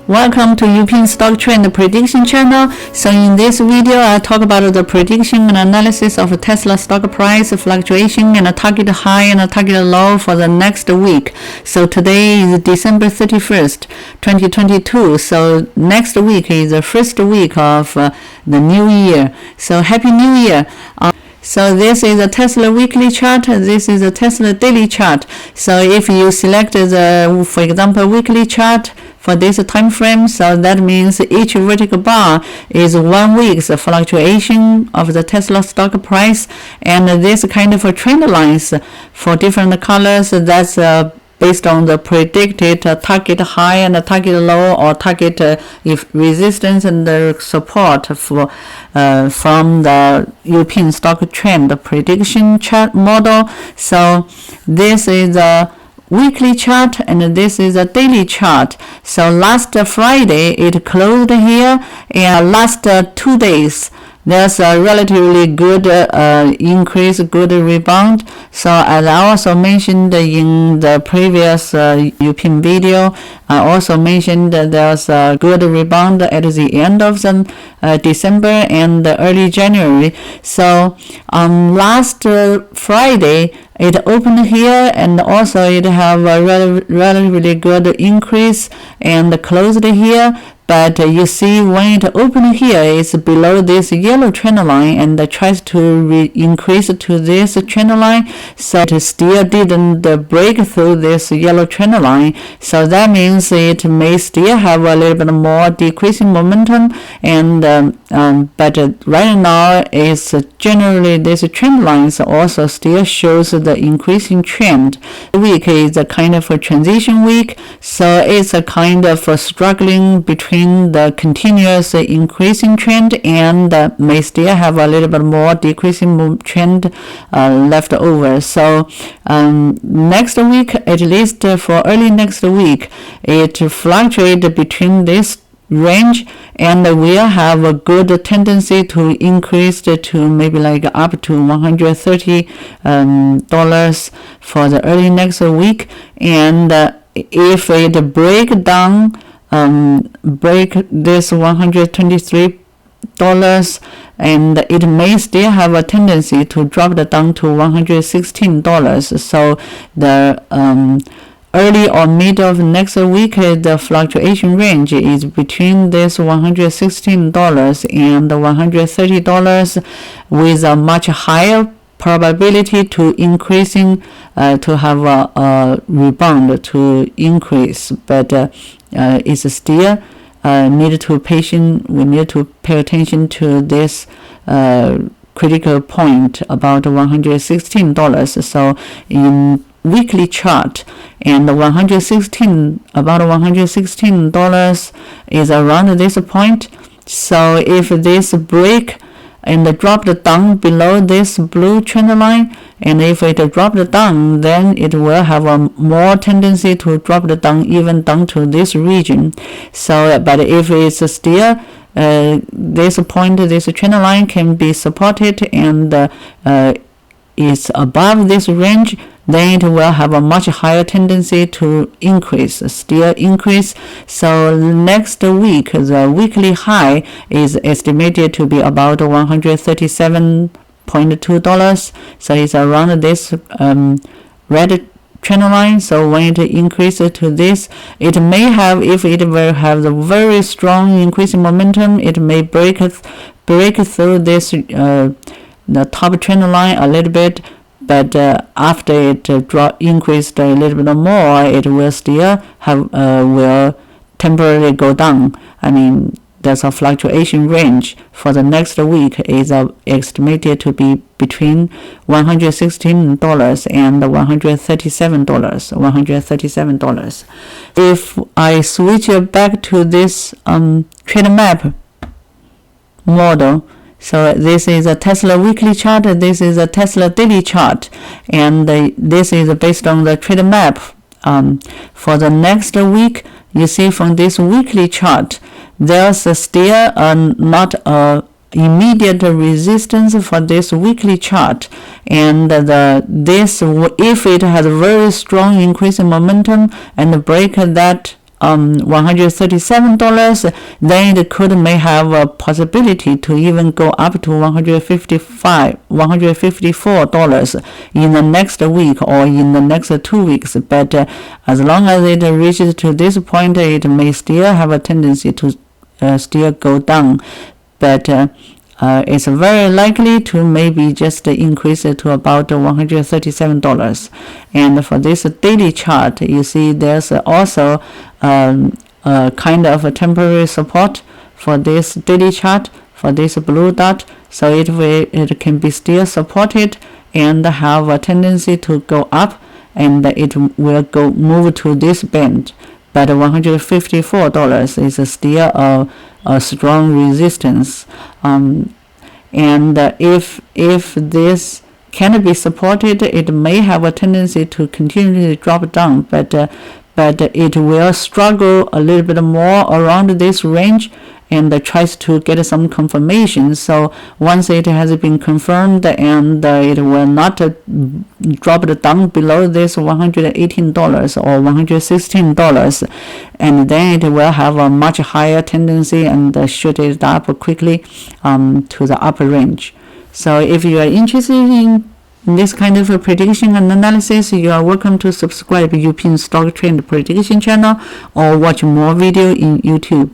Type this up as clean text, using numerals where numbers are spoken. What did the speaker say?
Welcome to Uping Stock Trend Prediction channel. So in this video, I'll talk about the prediction and analysis of Tesla stock price fluctuation and a target high and a target low for the next week. So today is December 31st, 2022. So next week is the first week of the new year. So Happy New Year. So this is a Tesla weekly chart. This is a Tesla daily chart. So if you select the, for example, weekly chart for this time frame, so that means each vertical bar is 1 week's fluctuation of the Tesla stock price, and this kind of a trend lines for different colors, that's based on the predicted target high and target low, or target if resistance and the support for from the Uping stock trend prediction chart model. So this is a weekly chart and this is a daily chart. So last Friday it closed here, and last 2 days there's a relatively good increase, good rebound. So as I also mentioned in the previous Uping video, I also mentioned that there's a good rebound at the end of the December and early January. So last Friday it opened here, and also it have a relatively good increase and closed here. But you see, when it opened here, it's below this yellow trend line and tries to increase to this trend line. So it still didn't break through this yellow trend line. So that means it may still have a little bit more decreasing momentum. And but right now, it's generally this trend lines also still shows the increasing trend. The week is a kind of a transition week, so it's a kind of a struggling between the continuous increasing trend and may still have a little bit more decreasing trend left over. So next week, at least for early next week, it fluctuates between this range and will have a good tendency to increase to maybe like up to $130 for the early next week. And if it break down, break this $123, and it may still have a tendency to drop it down to $116. So the early or mid of next week, the fluctuation range is between this $116 and $130, with a much higher probability to increasing to have a rebound to increase, but it's still need to patient. We need to pay attention to this critical point about $116. So in weekly chart, and about $116 is around this point. So if this break and dropped down below this blue trend line, and if it dropped down, then it will have a more tendency to drop down even down to this region. So but if it's still this point, this trend line can be supported and is above this range, then it will have a much higher tendency to increase, still increase. So next week, the weekly high is estimated to be about $137.2. So it's around this red trend line. So when it increases to this, it may have, if it will have the very strong increasing momentum, it may break through this the top trend line a little bit. But after it increased a little bit more, it will still have will temporarily go down. I mean, there's a fluctuation range for the next week is estimated to be between $116 and $137. If I switch back to this trend map model. So this is a Tesla weekly chart, this is a Tesla daily chart, and this is based on the trend map. For the next week, you see from this weekly chart, there's still not a immediate resistance for this weekly chart, and if it has a very strong increase in momentum and break that $137, then it may have a possibility to even go up to $154 in the next week or in the next 2 weeks. But as long as it reaches to this point, it may still have a tendency to still go down. But it's very likely to maybe just increase it to about $137. And for this daily chart, you see there's also kind of a temporary support for this daily chart, for this blue dot. So it can be still supported and have a tendency to go up, and it will move to this band. But $154 is still a strong resistance. And if this can be supported, it may have a tendency to continually drop down, but it will struggle a little bit more around this range and tries to get some confirmation. So once it has been confirmed and it will not drop down below this $118 or $116, and then it will have a much higher tendency and shoot it up quickly to the upper range. So if you are interested in this kind of a prediction and analysis, you are welcome to subscribe to Uping Stock Trend Prediction channel or watch more video in YouTube.